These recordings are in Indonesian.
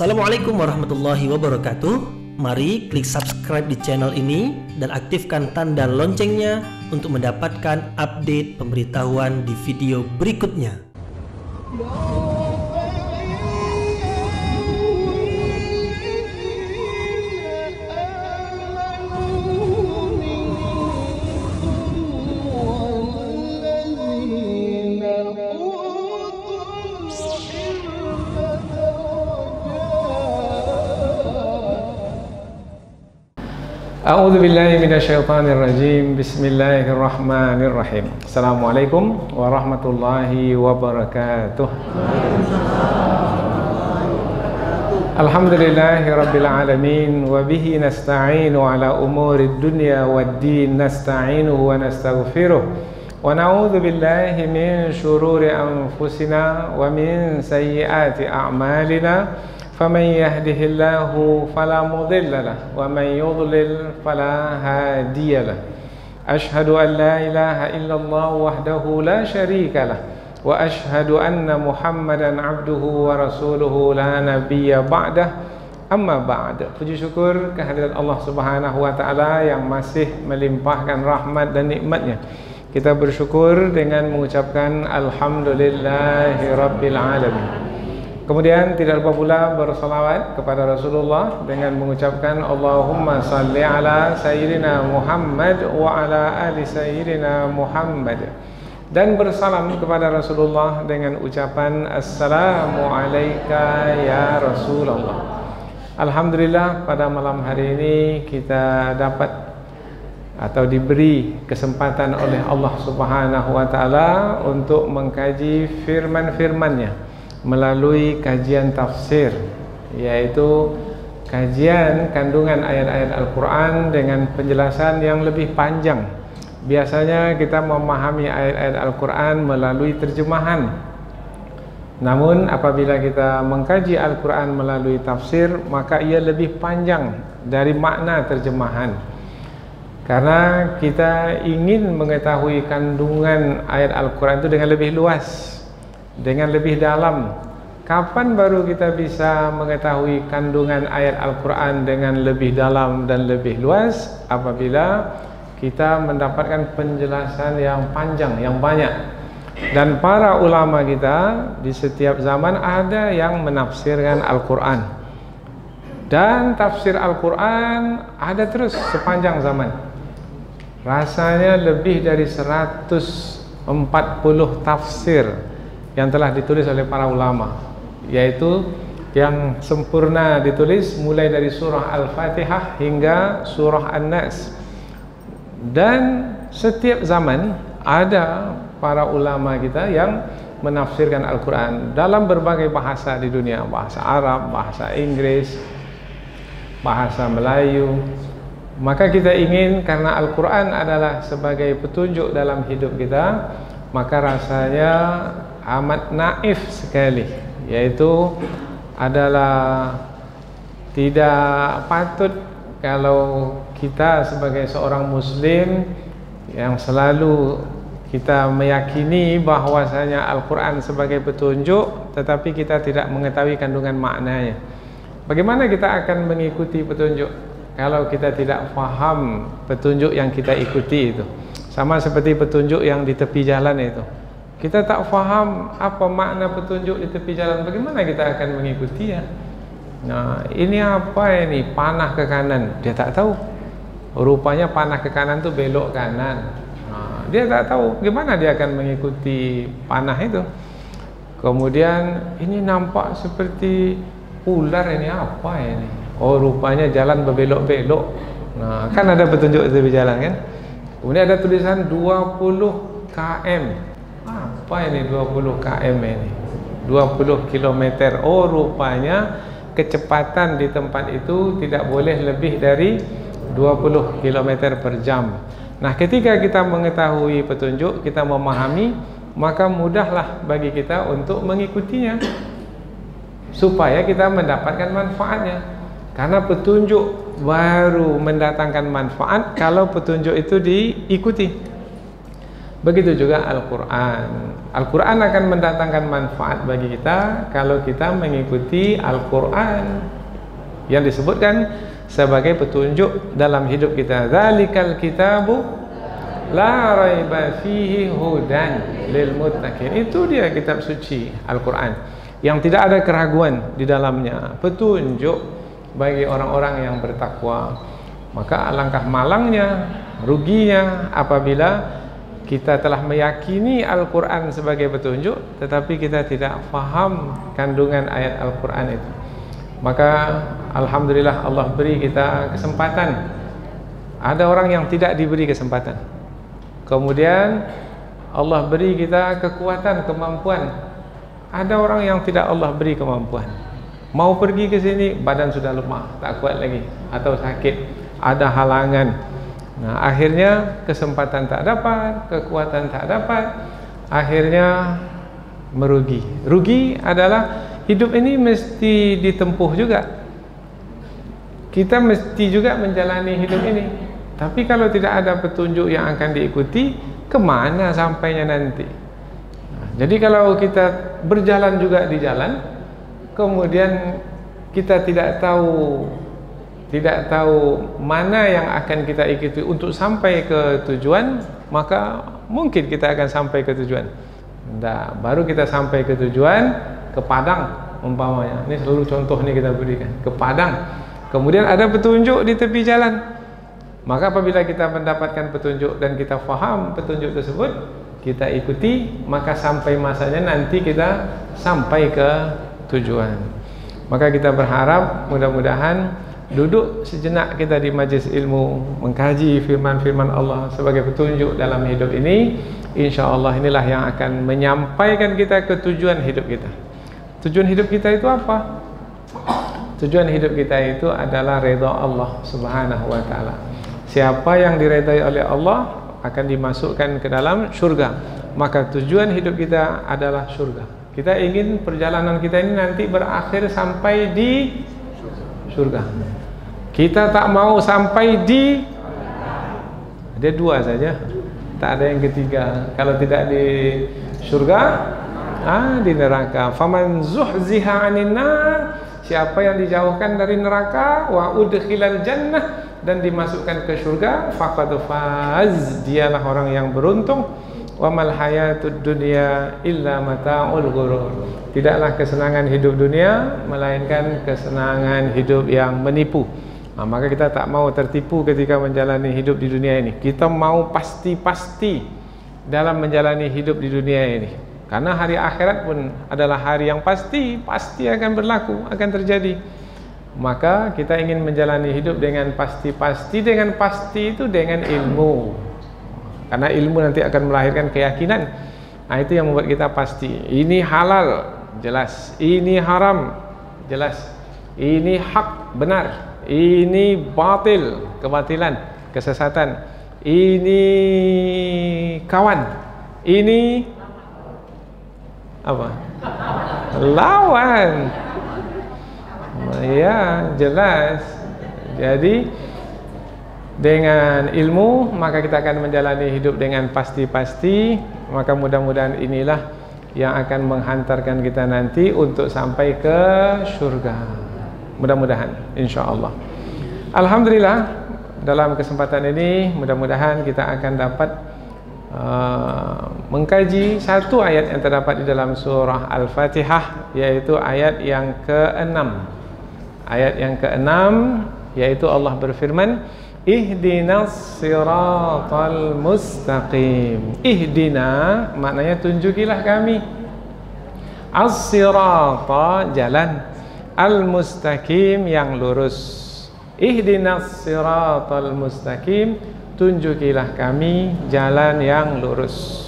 Assalamualaikum warahmatullahi wabarakatuh. Mari klik subscribe di channel ini dan aktifkan tanda loncengnya untuk mendapatkan update pemberitahuan di video berikutnya. A'udzu billahi minasyaitonir rajim. Bismillahirrahmanirrahim. Assalamualaikum warahmatullahi wabarakatuh. Alhamdulillahirabbil alamin wa bihi nasta'inu ala umurid dunya waddin nasta'inuhu wa nastaghfiruh wa na'udzu billahi min shururi anfusina wa min sayyiati a'malina. فمن يهده الله فلا مضل له ومن يضلل فلا هادي له أشهد أن لا إله إلا الله وحده لا شريك له وأشهد أن محمدا عبده ورسوله لا نبي بعده أما بعد. Puji syukur kehadirat Allah Subhanahu wa taala yang masih melimpahkan rahmat dan nikmatnya. Kita bersyukur dengan mengucapkan alhamdulillahirabbil alamin. Kemudian tidak lupa pula bersalawat kepada Rasulullah dengan mengucapkan Allahumma salli ala Sayyidina Muhammad wa ala ali Sayyidina Muhammad, dan bersalam kepada Rasulullah dengan ucapan Assalamu alayka ya Rasulullah. Alhamdulillah, pada malam hari ini kita dapat atau diberi kesempatan oleh Allah Subhanahu wa taala untuk mengkaji firman-firman-Nya melalui kajian tafsir, yaitu kajian kandungan ayat-ayat Al-Quran dengan penjelasan yang lebih panjang. Biasanya kita memahami ayat-ayat Al-Quran melalui terjemahan, namun apabila kita mengkaji Al-Quran melalui tafsir, maka ia lebih panjang dari makna terjemahan, karena kita ingin mengetahui kandungan ayat Al-Quran itu dengan lebih luas, dengan lebih dalam. Kapan baru kita bisa mengetahui kandungan ayat Al-Quran dengan lebih dalam dan lebih luas? Apabila kita mendapatkan penjelasan yang panjang, yang banyak. Dan para ulama kita di setiap zaman ada yang menafsirkan Al-Quran, dan tafsir Al-Quran ada terus sepanjang zaman. Rasanya lebih dari 140 tafsir yang telah ditulis oleh para ulama, yaitu yang sempurna ditulis mulai dari surah Al-Fatihah hingga surah An-Nas. Dan setiap zaman ada para ulama kita yang menafsirkan Al-Quran dalam berbagai bahasa di dunia, bahasa Arab, bahasa Inggris, bahasa Melayu. Maka kita ingin, karena Al-Quran adalah sebagai petunjuk dalam hidup kita, maka rasanya amat naif sekali, yaitu adalah tidak patut kalau kita sebagai seorang muslim yang selalu kita meyakini bahwasanya Al-Quran sebagai petunjuk, tetapi kita tidak mengetahui kandungan maknanya. Bagaimana kita akan mengikuti petunjuk kalau kita tidak faham petunjuk yang kita ikuti itu? Sama seperti petunjuk yang di tepi jalan itu, kita tak faham apa makna petunjuk di tepi jalan, bagaimana kita akan mengikutinya? Nah, ini apa ini? Panah ke kanan, dia tak tahu. Rupanya panah ke kanan tu belok kanan. Nah, dia tak tahu, bagaimana dia akan mengikuti panah itu? Kemudian ini nampak seperti ular, ini apa ini? Oh, rupanya jalan berbelok-belok. Nah, kan ada petunjuk di tepi jalan kan? Kemudian ada tulisan 20 km. Apa ini 20 km ini? 20 km. Oh, rupanya kecepatan di tempat itu tidak boleh lebih dari 20 km per jam. Nah, ketika kita mengetahui petunjuk, kita memahami, maka mudahlah bagi kita untuk mengikutinya, supaya kita mendapatkan manfaatnya. Karena petunjuk baru mendatangkan manfaat kalau petunjuk itu diikuti. Begitu juga Al-Quran. Al-Quran akan mendatangkan manfaat bagi kita kalau kita mengikuti Al-Quran yang disebutkan sebagai petunjuk dalam hidup kita. Dzalikal kitabu la raiba fihi hudan lil muttaqin. Itu dia kitab suci Al-Quran yang tidak ada keraguan di dalamnya, petunjuk bagi orang-orang yang bertakwa. Maka alangkah malangnya, ruginya apabila kita telah meyakini Al-Quran sebagai petunjuk, tetapi kita tidak faham kandungan ayat Al-Quran itu. Maka alhamdulillah Allah beri kita kesempatan. Ada orang yang tidak diberi kesempatan, kemudian Allah beri kita kekuatan, kemampuan. Ada orang yang tidak Allah beri kemampuan, mau pergi ke sini badan sudah lemah, tak kuat lagi, atau sakit, ada halangan. Nah, akhirnya kesempatan tak dapat, kekuatan tak dapat, akhirnya merugi. Rugi adalah hidup ini mesti ditempuh juga. Kita mesti juga menjalani hidup ini. Tapi kalau tidak ada petunjuk yang akan diikuti, kemana sampainya nanti? Nah, jadi kalau kita berjalan juga di jalan, kemudian kita tidak tahu mana yang akan kita ikuti untuk sampai ke tujuan, maka mungkin kita akan sampai ke tujuan. Nah, baru kita sampai ke tujuan, ke Padang umpamanya. Ini selalu contoh nih kita berikan, ke Padang. Kemudian ada petunjuk di tepi jalan. Maka apabila kita mendapatkan petunjuk dan kita faham petunjuk tersebut, kita ikuti, maka sampai masanya nanti kita sampai ke tujuan. Maka kita berharap mudah-mudahan duduk sejenak kita di majlis ilmu, mengkaji firman-firman Allah sebagai petunjuk dalam hidup ini. InsyaAllah inilah yang akan menyampaikan kita ke tujuan hidup kita. Tujuan hidup kita itu apa? Tujuan hidup kita itu adalah redha Allah Subhanahu wa ta'ala. Siapa yang diredai oleh Allah akan dimasukkan ke dalam syurga. Maka tujuan hidup kita adalah syurga. Kita ingin perjalanan kita ini nanti berakhir sampai di syurga. Kita tak mau sampai di, ada dua saja, tak ada yang ketiga. Kalau tidak di syurga, di neraka. Faman zuhziha 'anil nar, siapa yang dijauhkan dari neraka, wa udkhilal jannah, dan dimasukkan ke syurga, faqad faz, dialah orang yang beruntung. Wa mal hayatud dunya illa mata'ul ghurur. Tidaklah kesenangan hidup dunia melainkan kesenangan hidup yang menipu. Maka kita tak mau tertipu ketika menjalani hidup di dunia ini. Kita mau pasti-pasti dalam menjalani hidup di dunia ini. Karena hari akhirat pun adalah hari yang pasti akan berlaku, akan terjadi. Maka kita ingin menjalani hidup dengan pasti-pasti. Dengan pasti itu dengan ilmu. Karena ilmu nanti akan melahirkan keyakinan. Nah, itu yang membuat kita pasti. Ini halal, jelas. Ini haram, jelas. Ini hak, benar. Ini batil, kebatilan, kesesatan. Ini kawan. Ini apa? Lawan. Ya, jelas. Jadi dengan ilmu maka kita akan menjalani hidup dengan pasti-pasti. Maka mudah-mudahan inilah yang akan menghantarkan kita nanti untuk sampai ke surga. Mudah-mudahan, insyaAllah. Alhamdulillah, dalam kesempatan ini mudah-mudahan kita akan dapat mengkaji satu ayat yang terdapat di dalam surah Al-Fatihah, yaitu ayat yang ke-6. Ayat yang ke-6 yaitu Allah berfirman, Ihdinas siratal mustaqim. Ihdina maknanya tunjukilah kami. As-sirata jalan, al-mustaqim yang lurus. Ihdinas siratal mustaqim, tunjukilah kami jalan yang lurus.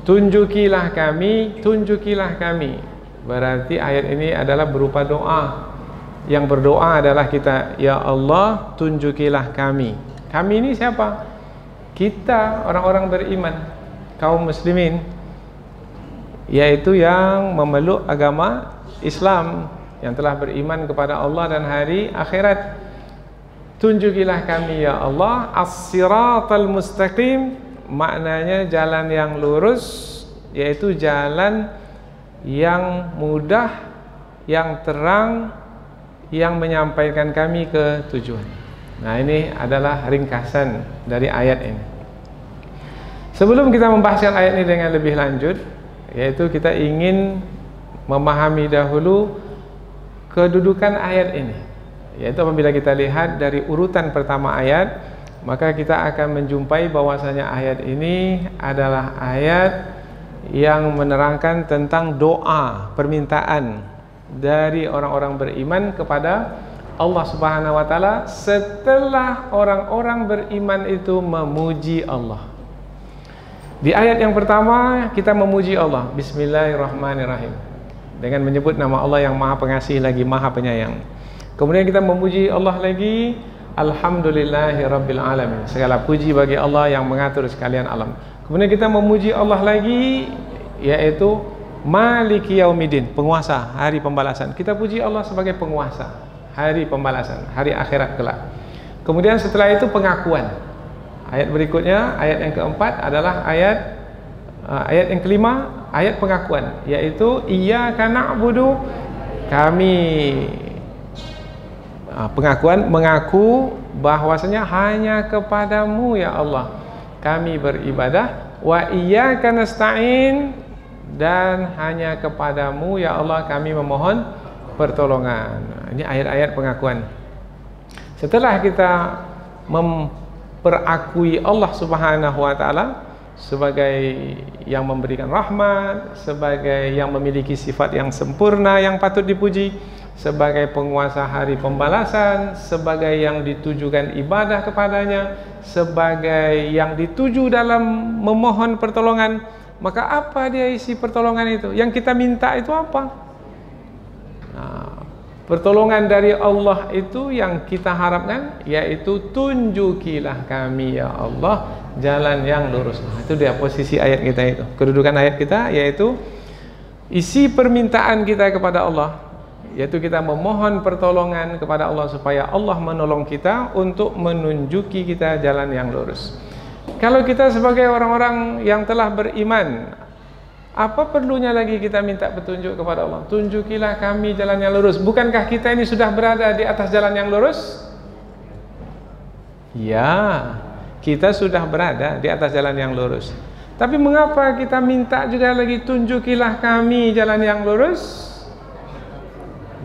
Tunjukilah kami, tunjukilah kami. Berarti ayat ini adalah berupa doa. Yang berdoa adalah kita, ya Allah, tunjukilah kami. Kami ini siapa? Kita, orang-orang beriman, kaum muslimin, yaitu yang memeluk agama Islam, yang telah beriman kepada Allah dan hari akhirat. Tunjukilah kami ya Allah as-siratal mustaqim, maknanya jalan yang lurus, yaitu jalan yang mudah, yang terang, yang menyampaikan kami ke tujuan. Nah, ini adalah ringkasan dari ayat ini. Sebelum kita membahaskan ayat ini dengan lebih lanjut, yaitu kita ingin memahami dahulu kedudukan ayat ini. Yaitu apabila kita lihat dari urutan pertama ayat, maka kita akan menjumpai bahwasanya ayat ini adalah ayat yang menerangkan tentang doa, permintaan dari orang-orang beriman kepada Allah Subhanahu wa taala setelah orang-orang beriman itu memuji Allah. Di ayat yang pertama kita memuji Allah, Bismillahirrahmanirrahim, dengan menyebut nama Allah yang Maha Pengasih lagi Maha Penyayang. Kemudian kita memuji Allah lagi, Alhamdulillahirabbil alamin, segala puji bagi Allah yang mengatur sekalian alam. Kemudian kita memuji Allah lagi, yaitu Maliki Yaumiddin, penguasa hari pembalasan. Kita puji Allah sebagai penguasa hari pembalasan, hari akhirat kelak. Kemudian setelah itu pengakuan. Ayat berikutnya, ayat yang keempat adalah ayat yang kelima, ayat pengakuan, yaitu Iyyaka na'budu, kami pengakuan, mengaku bahwasanya hanya kepadamu ya Allah kami beribadah, wa iyyaka nasta'in, dan hanya kepadamu ya Allah kami memohon pertolongan. Ini ayat-ayat pengakuan. Setelah kita memperakui Allah Subhanahu wa taala sebagai yang memberikan rahmat, sebagai yang memiliki sifat yang sempurna yang patut dipuji, sebagai penguasa hari pembalasan, sebagai yang ditujukan ibadah kepadanya, sebagai yang dituju dalam memohon pertolongan, maka apa dia isi pertolongan itu? Yang kita minta itu apa? Nah, pertolongan dari Allah itu yang kita harapkan, yaitu tunjukilah kami ya Allah jalan yang lurus. Nah, itu dia posisi ayat kita itu. Kedudukan ayat kita yaitu isi permintaan kita kepada Allah, yaitu kita memohon pertolongan kepada Allah supaya Allah menolong kita untuk menunjuki kita jalan yang lurus. Kalau kita sebagai orang-orang yang telah beriman, apa perlunya lagi kita minta petunjuk kepada Allah? Tunjukilah kami jalan yang lurus. Bukankah kita ini sudah berada di atas jalan yang lurus? Ya, kita sudah berada di atas jalan yang lurus. Tapi mengapa kita minta juga lagi tunjukilah kami jalan yang lurus?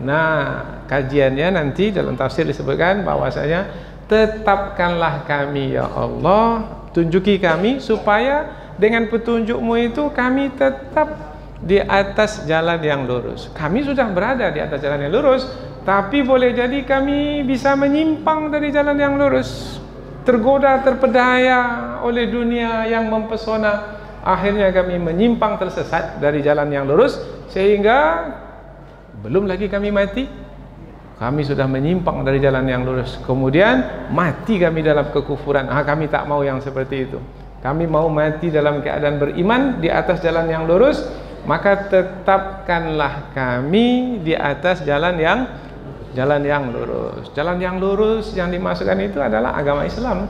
Nah, kajiannya nanti dalam tafsir disebutkan bahwasanya tetapkanlah kami ya Allah, tunjuki kami supaya dengan petunjukmu itu kami tetap di atas jalan yang lurus. Kami sudah berada di atas jalan yang lurus, tapi boleh jadi kami bisa menyimpang dari jalan yang lurus, tergoda, terpedaya oleh dunia yang mempesona. Akhirnya kami menyimpang, tersesat dari jalan yang lurus, sehingga belum lagi kami mati, kami sudah menyimpang dari jalan yang lurus. Kemudian mati kami dalam kekufuran. Kami tak mau yang seperti itu. Kami mau mati dalam keadaan beriman di atas jalan yang lurus. Maka tetapkanlah kami di atas jalan yang lurus. Jalan yang lurus yang dimasukkan itu adalah agama Islam.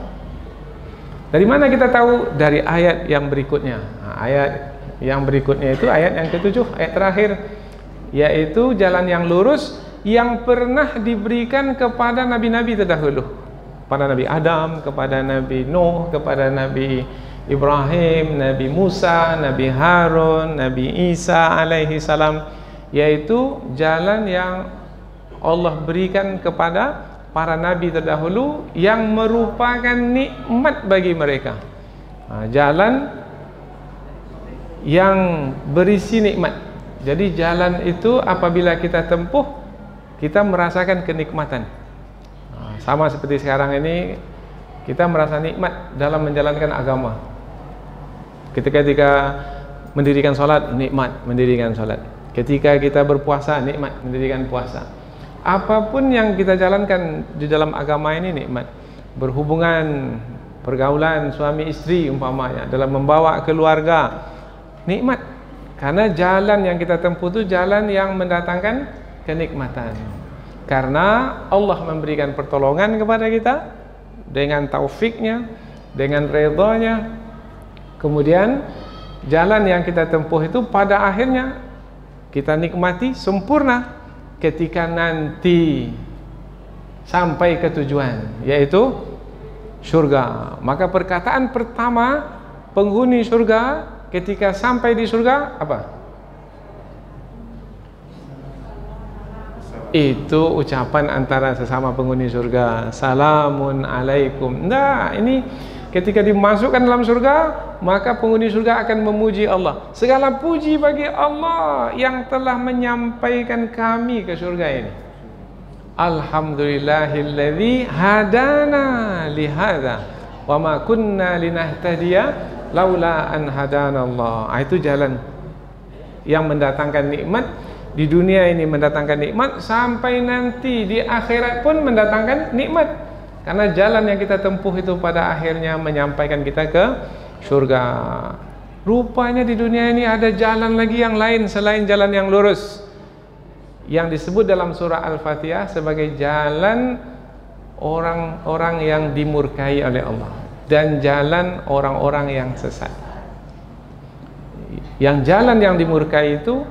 Dari mana kita tahu? Dari ayat yang berikutnya. Ayat yang berikutnya itu ayat yang ke-7, ayat terakhir, yaitu jalan yang lurus yang pernah diberikan kepada nabi-nabi terdahulu, kepada Nabi Adam, kepada Nabi Nuh, kepada Nabi Ibrahim, Nabi Musa, Nabi Harun, Nabi Isa alaihi salam, yaitu jalan yang Allah berikan kepada para nabi terdahulu yang merupakan nikmat bagi mereka. Jalan yang berisi nikmat. Jadi jalan itu apabila kita tempuh, kita merasakan kenikmatan. Sama seperti sekarang ini kita merasa nikmat dalam menjalankan agama. Ketika mendirikan sholat, nikmat mendirikan sholat. Ketika kita berpuasa, nikmat mendirikan puasa. Apapun yang kita jalankan di dalam agama ini nikmat. Berhubungan, pergaulan suami istri umpamanya, dalam membawa keluarga, nikmat. Karena jalan yang kita tempuh itu jalan yang mendatangkan kenikmatan. Karena Allah memberikan pertolongan kepada kita dengan taufiknya, dengan redhanya, Kemudian jalan yang kita tempuh itu pada akhirnya kita nikmati sempurna ketika nanti sampai ke tujuan, yaitu surga. Maka perkataan pertama penghuni surga ketika sampai di surga apa? Itu ucapan antara sesama penghuni surga, salamun alaikum. Nah, ini ketika dimasukkan dalam surga, maka penghuni surga akan memuji Allah. Segala puji bagi Allah yang telah menyampaikan kami ke surga ini. Alhamdulillahilladzi hadana lihada wa ma kunna linahtadiya laula an hadanallah. Itu jalan yang mendatangkan nikmat di dunia ini, mendatangkan nikmat sampai nanti di akhirat pun mendatangkan nikmat. Karena jalan yang kita tempuh itu pada akhirnya menyampaikan kita ke surga. Rupanya di dunia ini ada jalan lagi yang lain selain jalan yang lurus, yang disebut dalam surah Al-Fatihah sebagai jalan orang-orang yang dimurkai oleh Allah dan jalan orang-orang yang sesat. Yang jalan yang dimurkai itu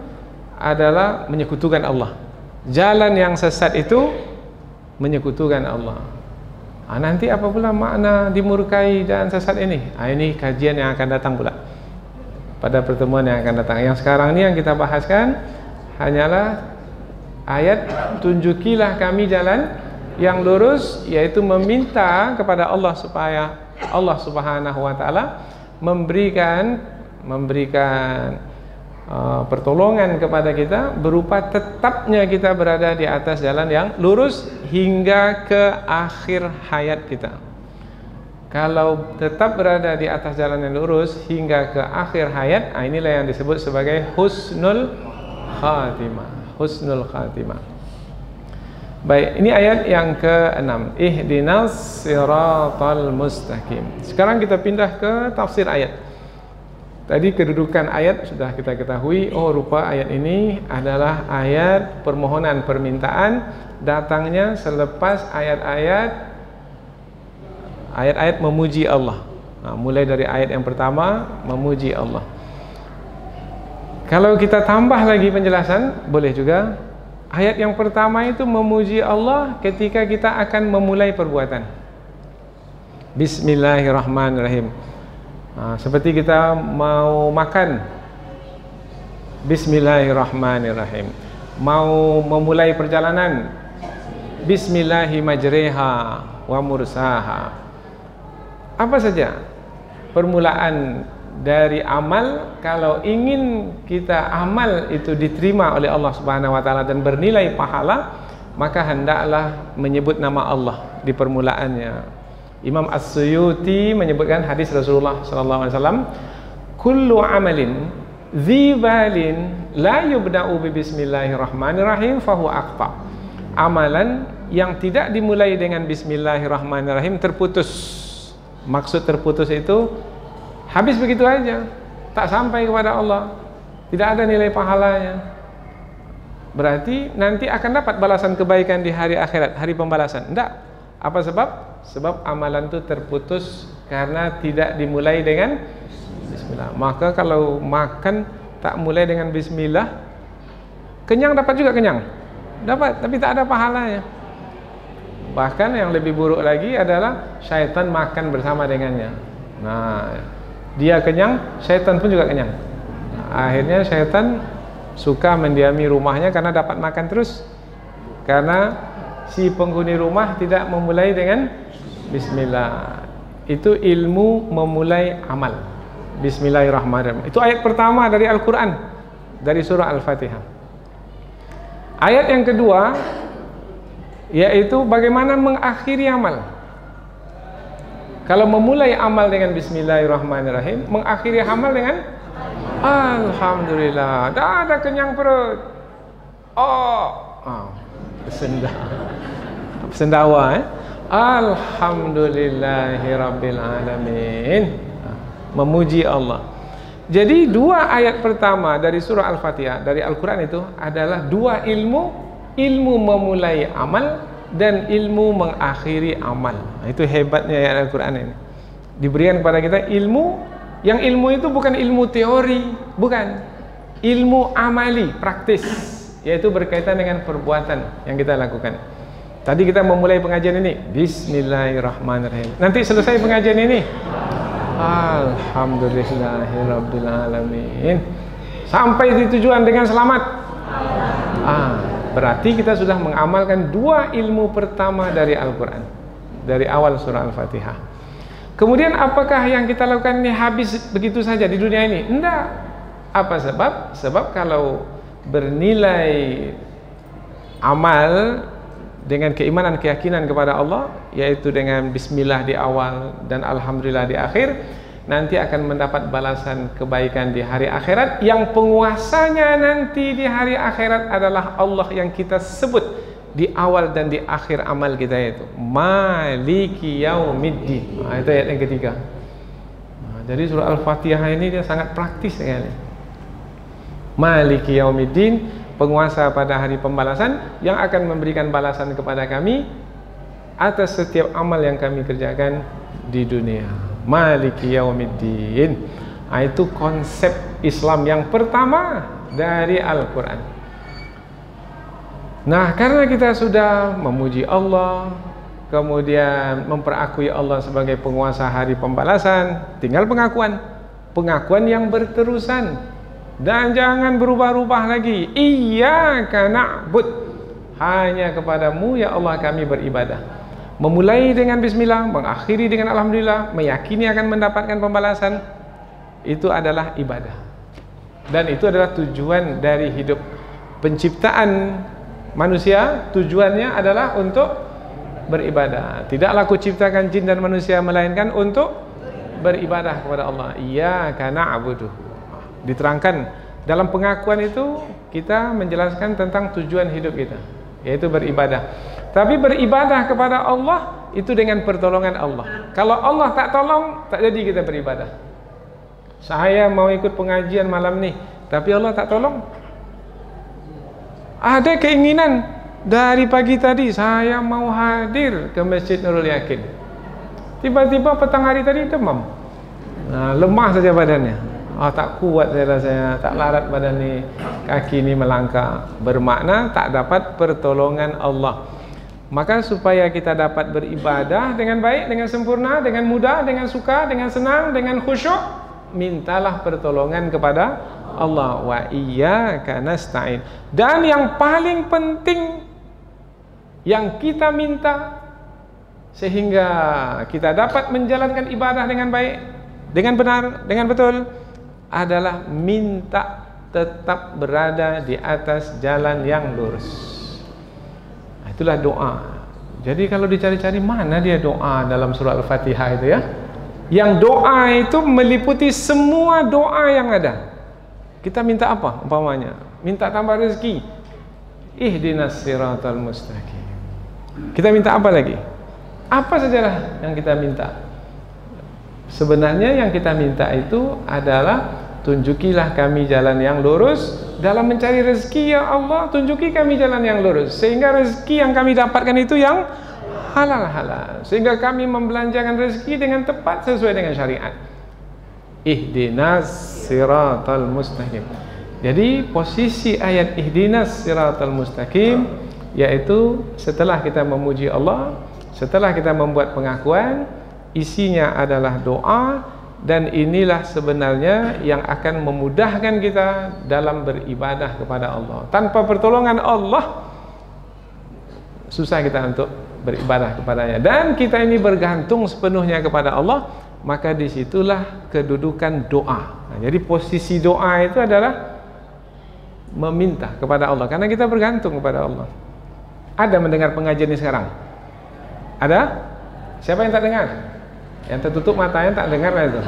adalah menyekutukan Allah. Jalan yang sesat itu menyekutukan Allah. Nanti apa pula makna dimurkai dan sesat ini? Ini kajian yang akan datang pula pada pertemuan yang akan datang. Yang sekarang ini yang kita bahaskan hanyalah ayat tunjukilah kami jalan yang lurus, yaitu meminta kepada Allah supaya Allah Subhanahu wa taala memberikan pertolongan kepada kita berupa tetapnya kita berada di atas jalan yang lurus hingga ke akhir hayat kita. Kalau tetap berada di atas jalan yang lurus hingga ke akhir hayat, inilah yang disebut sebagai husnul khatimah. Husnul khatimah. Baik, ini ayat yang ke-6. Ihdinas siratal mustaqim. Sekarang kita pindah ke tafsir ayat. Tadi kedudukan ayat sudah kita ketahui. Oh, rupa ayat ini adalah ayat permohonan permintaan, datangnya selepas ayat-ayat memuji Allah. Mulai dari ayat yang pertama memuji Allah. Kalau kita tambah lagi penjelasan, boleh juga. Ayat yang pertama itu memuji Allah ketika kita akan memulai perbuatan. Bismillahirrahmanirrahim. Seperti kita mau makan, Bismillahirrahmanirrahim. Mau memulai perjalanan, Bismillahimajreha wa mursaha. Apa saja permulaan dari amal, kalau ingin kita amal itu diterima oleh Allah Subhanahu wa taala dan bernilai pahala, maka hendaklah menyebut nama Allah di permulaannya. Imam As-Suyuti menyebutkan hadis Rasulullah sallallahu alaihi wasallam, kullu amalin dzibalin la yubda'u bi bismillahirrahmanirrahim fahuwa aqta. Amalan yang tidak dimulai dengan bismillahirrahmanirrahim terputus. Maksud terputus itu habis begitu aja, tak sampai kepada Allah, tidak ada nilai pahalanya. Berarti nanti akan dapat balasan kebaikan di hari akhirat, hari pembalasan. Tidak. Apa sebab? Sebab amalan itu terputus karena tidak dimulai dengan bismillah. Maka kalau makan tak mulai dengan bismillah, kenyang dapat juga kenyang, dapat, tapi tak ada pahalanya. Bahkan yang lebih buruk lagi adalah syaitan makan bersama dengannya. Nah, dia kenyang, syaitan pun juga kenyang. Akhirnya syaitan suka mendiami rumahnya karena dapat makan terus. Karena si penghuni rumah tidak memulai dengan bismillah. Itu ilmu memulai amal. Bismillahirrahmanirrahim. Itu ayat pertama dari Al-Quran, dari surah Al-Fatihah. Ayat yang kedua yaitu bagaimana mengakhiri amal. Kalau memulai amal dengan bismillahirrahmanirrahim, mengakhiri amal dengan alhamdulillah, dah ada kenyang perut. Sendawa alhamdulillahirabbil alamin, memuji Allah. Jadi dua ayat pertama dari surah Al-Fatihah dari Al-Quran itu adalah dua ilmu memulai amal dan ilmu mengakhiri amal. Itu hebatnya ayat Al-Quran ini. Diberikan kepada kita ilmu Yang ilmu itu bukan ilmu teori, bukan. Ilmu amali, praktis, yaitu berkaitan dengan perbuatan yang kita lakukan. Tadi kita memulai pengajian ini, Bismillahirrahmanirrahim. Nanti selesai pengajian ini, Alhamdulillahirrabbilalamin. Sampai di tujuan dengan selamat. Berarti kita sudah mengamalkan dua ilmu pertama dari Al-Quran, dari awal surah Al-Fatihah. Kemudian apakah yang kita lakukan ini habis begitu saja di dunia ini? Enggak. Apa sebab? Sebab kalau bernilai amal dengan keimanan, keyakinan kepada Allah, yaitu dengan bismillah di awal dan alhamdulillah di akhir, nanti akan mendapat balasan kebaikan di hari akhirat, yang penguasanya nanti di hari akhirat adalah Allah yang kita sebut di awal dan di akhir amal kita, yaitu Maliki Yaumiddin. Itu ayat yang ketiga. Jadi surah Al-Fatihah ini dia sangat praktis sekali. Maliki Yaumiddin, penguasa pada hari pembalasan, yang akan memberikan balasan kepada kami atas setiap amal yang kami kerjakan di dunia. Maliki Yaumiddin. Itu konsep Islam yang pertama dari Al-Quran. Nah, karena kita sudah memuji Allah, kemudian memperakui Allah sebagai penguasa hari pembalasan, tinggal pengakuan yang berterusan. Dan jangan berubah-ubah lagi. Iyyaka na'bud, hanya kepadamu ya Allah kami beribadah. Memulai dengan bismillah, mengakhiri dengan alhamdulillah, meyakini akan mendapatkan pembalasan, itu adalah ibadah. Dan itu adalah tujuan dari hidup. Penciptaan manusia tujuannya adalah untuk beribadah. Tidaklah aku ciptakan jin dan manusia melainkan untuk beribadah kepada Allah. Iyyaka na'budu. Diterangkan dalam pengakuan itu, kita menjelaskan tentang tujuan hidup kita, yaitu beribadah. Tapi beribadah kepada Allah itu dengan pertolongan Allah. Kalau Allah tak tolong, tak jadi kita beribadah. Saya mau ikut pengajian malam nih, tapi Allah tak tolong. Ada keinginan dari pagi tadi, saya mau hadir ke Masjid Nurul Yakin. Tiba-tiba petang hari tadi demam, lemah saja badannya. Tak kuat saya rasanya, tak larat badan ni, kaki ni melangkah. Bermakna tak dapat pertolongan Allah. Maka supaya kita dapat beribadah dengan baik, dengan sempurna, dengan mudah, dengan suka, dengan senang, dengan khusyuk, mintalah pertolongan kepada Allah. Wa iyyaka nasta'in. Dan yang paling penting yang kita minta sehingga kita dapat menjalankan ibadah dengan baik, dengan benar, dengan betul, adalah minta tetap berada di atas jalan yang lurus. Itulah doa. Jadi kalau dicari-cari mana dia doa dalam surah Al-Fatihah itu ya, yang doa itu meliputi semua doa yang ada. Kita minta apa umpamanya? Minta tambah rezeki, ihdinas siratal mustaqim. Kita minta apa lagi? Apa sajalah yang kita minta? Sebenarnya yang kita minta itu adalah, tunjukilah kami jalan yang lurus dalam mencari rezeki ya Allah. Tunjuki kami jalan yang lurus, sehingga rezeki yang kami dapatkan itu yang halal-halal, sehingga kami membelanjakan rezeki dengan tepat sesuai dengan syariat. Ihdinas siratal mustaqim. Jadi posisi ayat ihdinas siratal mustaqim, yaitu setelah kita memuji Allah, setelah kita membuat pengakuan, isinya adalah doa. Dan inilah sebenarnya yang akan memudahkan kita dalam beribadah kepada Allah. Tanpa pertolongan Allah, susah kita untuk beribadah kepadanya. Dan kita ini bergantung sepenuhnya kepada Allah, maka disitulah kedudukan doa. Jadi posisi doa itu adalah meminta kepada Allah, karena kita bergantung kepada Allah. Ada mendengar pengajian ini sekarang? Ada? Siapa yang tak dengar? Yang tertutup matanya tak dengar lah itu.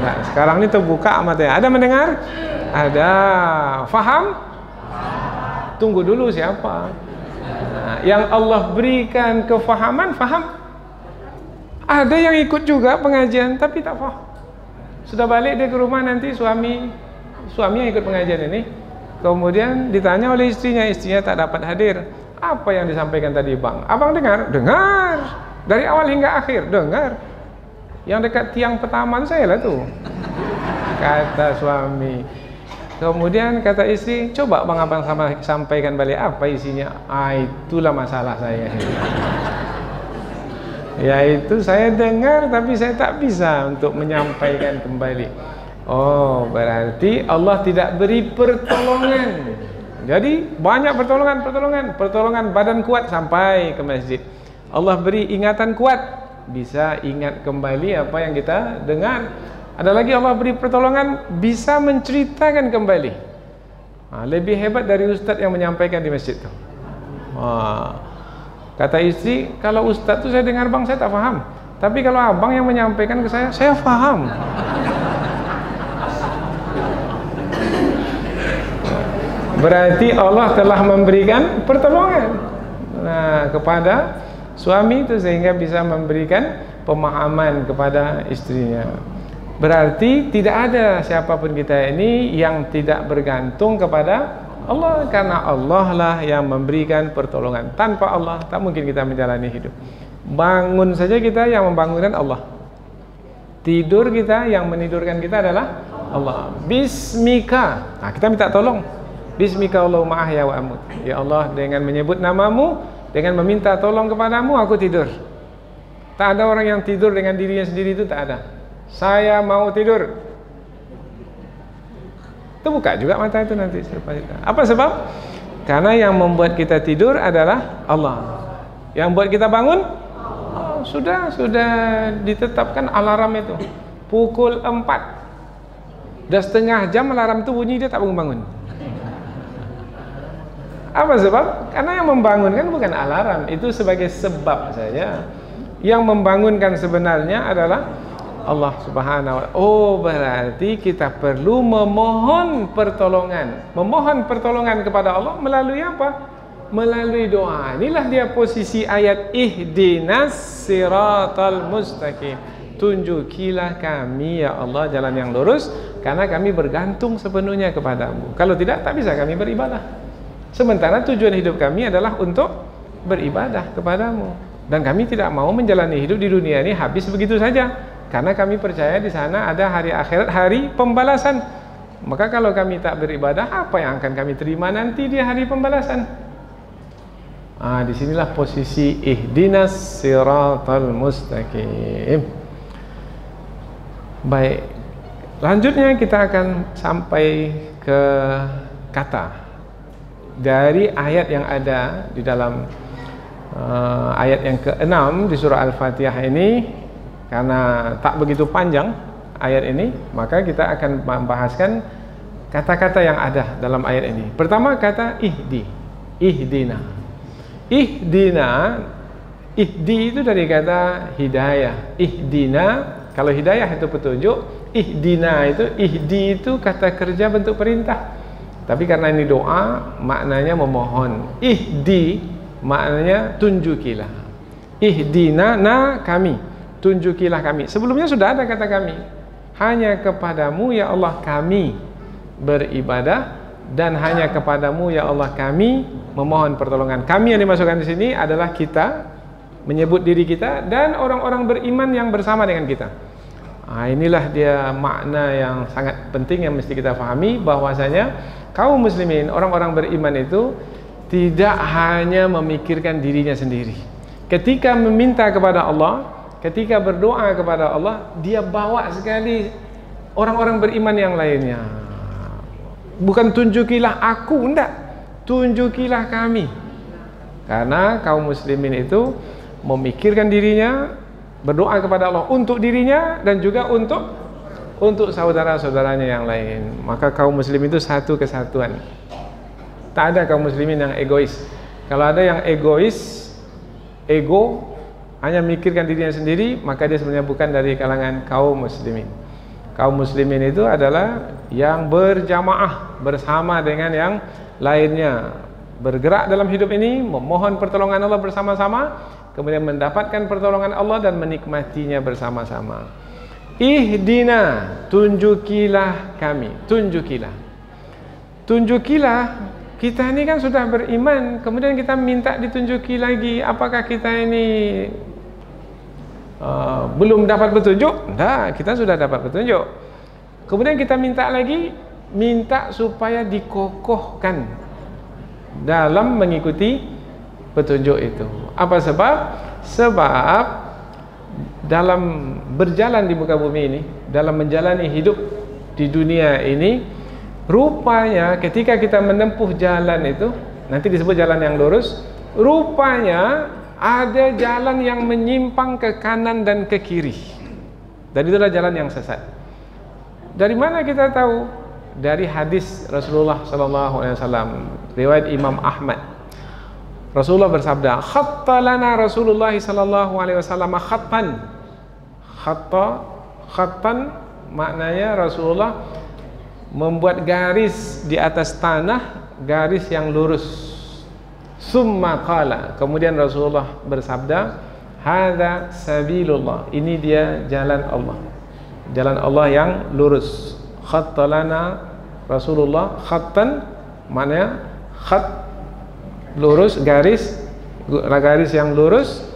Nah, sekarang ini terbuka matanya. Ada mendengar? Ada. Faham? Tunggu dulu siapa? Nah, yang Allah berikan kefahaman, faham. Ada yang ikut juga pengajian tapi tak faham. Sudah balik dia ke rumah, nanti suaminya ikut pengajian ini. Kemudian ditanya oleh istrinya tak dapat hadir. Apa yang disampaikan tadi bang? Abang dengar? Dengar. Dari awal hingga akhir, dengar. Yang dekat tiang pertama saya lah tuh. kata suami. Kemudian kata istri, coba bang abang sampaikan balik apa isinya. Itulah masalah saya. Yaitu saya dengar tapi saya tak bisa untuk menyampaikan kembali. Oh, berarti Allah tidak beri pertolongan. Jadi banyak pertolongan badan kuat sampai ke masjid. Allah beri ingatan kuat, bisa ingat kembali apa yang kita dengar. Ada lagi Allah beri pertolongan, bisa menceritakan kembali. Lebih hebat dari ustaz yang menyampaikan di masjid itu. Kata istri, kalau ustaz itu saya dengar bang, saya tak faham. Tapi kalau abang yang menyampaikan ke saya faham. Berarti Allah telah memberikan pertolongan kepada suami itu, sehingga bisa memberikan pemahaman kepada istrinya. Berarti tidak ada siapapun kita ini yang tidak bergantung kepada Allah, karena Allah lah yang memberikan pertolongan. Tanpa Allah tak mungkin kita menjalani hidup. Bangun saja kita, yang membangunkan Allah. Tidur kita, yang menidurkan kita adalah Allah. Bismika, kita minta tolong. Bismika Allahumma ahya wa amut. Ya Allah, dengan menyebut namamu, dengan meminta tolong kepadamu, aku tidur. Tak ada orang yang tidur dengan dirinya sendiri, itu tak ada. Saya mau tidur. Itu buka juga mata itu nanti. Apa sebab? Karena yang membuat kita tidur adalah Allah. Yang buat kita bangun, sudah ditetapkan alarm itu. Pukul 4. Dah setengah jam alarm itu bunyi, dia tak bangun-bangun. Apa sebab? Karena yang membangunkan bukan alarm, itu sebagai sebab saja. Yang membangunkan sebenarnya adalah Allah Subhanahu wa ta'ala. Oh, berarti kita perlu memohon pertolongan. Memohon pertolongan kepada Allah melalui apa? Melalui doa. Inilah dia posisi ayat ihdinas siratal mustaqim. Tunjukilah kami ya Allah jalan yang lurus, karena kami bergantung sepenuhnya kepadamu. Kalau tidak, tak bisa kami beribadah. Sementara tujuan hidup kami adalah untuk beribadah kepadamu. Dan kami tidak mau menjalani hidup di dunia ini habis begitu saja. Karena kami percaya di sana ada hari akhirat, hari pembalasan. Maka kalau kami tak beribadah, apa yang akan kami terima nanti di hari pembalasan? Disinilah posisi ihdinas siratal mustaqim. Baik, lanjutnya kita akan sampai ke kata dari ayat yang ada di dalam ayat yang ke-6 di surah Al-Fatihah ini. Karena tak begitu panjang ayat ini, maka kita akan membahaskan kata-kata yang ada dalam ayat ini. Pertama, kata ihdina. Ihdi itu dari kata hidayah. Ihdina, kalau hidayah itu petunjuk, ihdina itu, ihdi itu kata kerja bentuk perintah. Tapi karena ini doa, maknanya memohon. Ihdi maknanya tunjukilah. Ihdina kami. Tunjukilah kami. Sebelumnya sudah ada kata kami. Hanya kepadamu ya Allah kami beribadah, dan hanya kepadamu ya Allah kami memohon pertolongan. Kami yang dimasukkan di sini adalah kita, menyebut diri kita, dan orang-orang beriman yang bersama dengan kita. Inilah dia makna yang sangat penting yang mesti kita fahami, bahwasanya kaum muslimin, orang-orang beriman itu tidak hanya memikirkan dirinya sendiri. Ketika meminta kepada Allah, ketika berdoa kepada Allah, dia bawa sekali orang-orang beriman yang lainnya. Bukan tunjukilah aku, enggak. Tunjukilah kami. Karena kaum muslimin itu memikirkan dirinya, berdoa kepada Allah untuk dirinya dan juga untuk saudara-saudaranya yang lain. Maka kaum muslimin itu satu kesatuan. Tak ada kaum muslimin yang egois. Kalau ada yang egois, ego, hanya memikirkan dirinya sendiri, maka dia sebenarnya bukan dari kalangan kaum muslimin. Kaum muslimin itu adalah yang berjamaah bersama dengan yang lainnya, bergerak dalam hidup ini, memohon pertolongan Allah bersama-sama, kemudian mendapatkan pertolongan Allah dan menikmatinya bersama-sama. Ihdina, tunjukilah kami. Tunjukilah. Kita ini kan sudah beriman, kemudian kita minta ditunjuki lagi. Apakah kita ini belum dapat petunjuk? Tidak, kita sudah dapat petunjuk. Kemudian kita minta lagi, minta supaya dikokohkan dalam mengikuti petunjuk itu. Apa sebab? Sebab dalam berjalan di muka bumi ini, dalam menjalani hidup di dunia ini, rupanya ketika kita menempuh jalan itu, nanti disebut jalan yang lurus, rupanya ada jalan yang menyimpang ke kanan dan ke kiri, dan itulah jalan yang sesat. Dari mana kita tahu? Dari hadis Rasulullah SAW, riwayat Imam Ahmad. Rasulullah bersabda, khatta lana Rasulullah SAW khattan. Khattan maknanya Rasulullah membuat garis di atas tanah, garis yang lurus. Summa qala, kemudian Rasulullah bersabda, hadza sabilullah, ini dia jalan Allah. Jalan Allah yang lurus. Khatta lana Rasulullah khattan, maknanya khat lurus, garis yang lurus.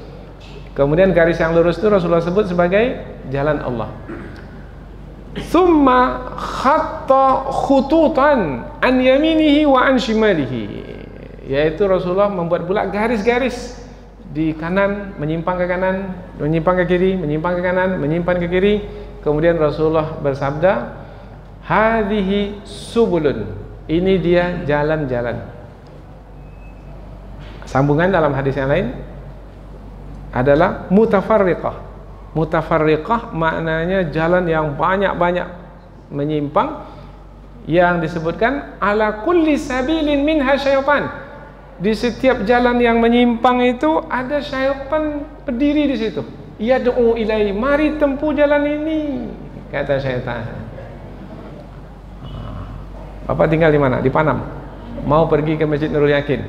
Kemudian garis yang lurus itu Rasulullah sebut sebagai jalan Allah. Thumma khatta khututan an yaminihi wa an shimalihi, yaitu Rasulullah membuat pula garis-garis di kanan, menyimpang ke kanan, menyimpang ke kiri, menyimpang ke kanan, menyimpang ke kiri. Kemudian Rasulullah bersabda, hadhihi subulun, ini dia jalan-jalan. Sambungan dalam hadis yang lain adalah mutafarriqah. Mutafarriqah maknanya jalan yang banyak-banyak menyimpang, yang disebutkan ala kulli sabilin minha syaitan. Di setiap jalan yang menyimpang itu ada syaitan berdiri di situ. Yad'u ilai, mari tempuh jalan ini, kata syaitan. Bapak tinggal di mana? Di Panam. Mau pergi ke Masjid Nurul Yakin.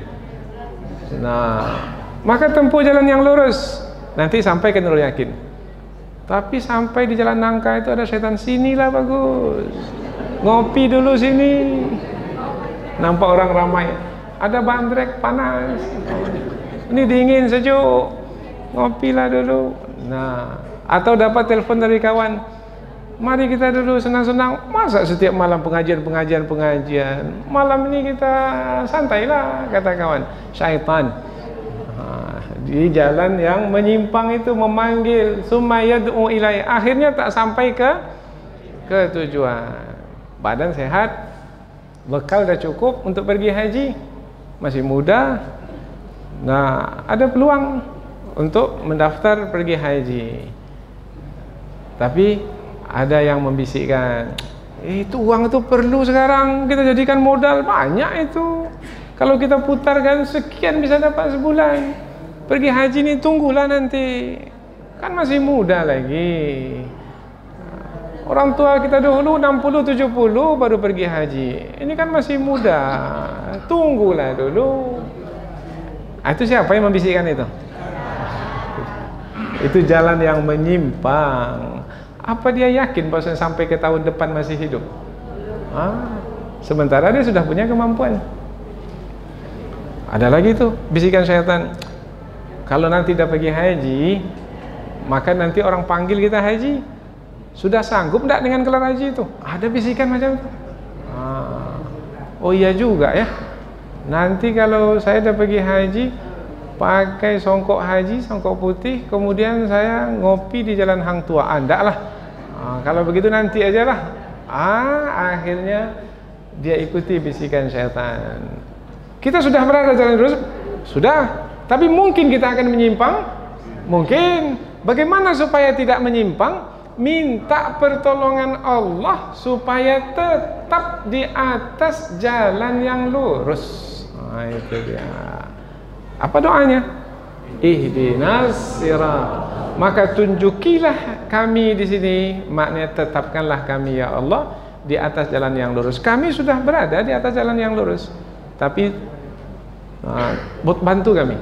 Nah, maka tempuh jalan yang lurus, nanti sampai ke Nurul Yakin. Tapi sampai di Jalan Nangka itu ada syaitan, sinilah bagus, ngopi dulu sini. Nampak orang ramai, ada bandrek panas, ini dingin sejuk, ngopilah dulu. Nah, atau dapat telepon dari kawan, mari kita dulu senang-senang. Masa setiap malam pengajian, malam ini kita santailah, kata kawan. Syaitan di jalan yang menyimpang itu memanggil, summa yad'u ilai, akhirnya tak sampai ke tujuan. Badan sehat, bekal dah cukup untuk pergi haji, masih muda. Nah, ada peluang untuk mendaftar pergi haji. Tapi ada yang membisikkan, itu uang itu perlu sekarang, kita jadikan modal banyak itu. Kalau kita putarkan sekian bisa dapat sebulan. Pergi haji ini tunggulah nanti, kan masih muda lagi. Orang tua kita dulu 60-70 baru pergi haji. Ini kan masih muda, tunggulah dulu. Itu siapa yang membisikkan itu? Itu jalan yang menyimpang. Apa dia yakin bahwa sampai ke tahun depan masih hidup? Sementara dia sudah punya kemampuan. Ada lagi tuh bisikan syaitan, kalau nanti dah pergi haji, maka nanti orang panggil kita haji, sudah sanggup tak dengan gelar haji itu? Ada bisikan macam itu. Oh iya juga ya, nanti kalau saya dah pergi haji, pakai songkok haji, songkok putih, kemudian saya ngopi di Jalan Hang Tua. Ndak lah, kalau begitu nanti aja lah. Akhirnya dia ikuti bisikan syaitan. Kita sudah berada jalan lurus, sudah. Tapi mungkin kita akan menyimpang, mungkin. Bagaimana supaya tidak menyimpang? Minta pertolongan Allah supaya tetap di atas jalan yang lurus. Itu dia. Apa doanya? Ihdinas sirat. Maka tunjukilah kami di sini, maknanya tetapkanlah kami ya Allah di atas jalan yang lurus. Kami sudah berada di atas jalan yang lurus, tapi bantu kami,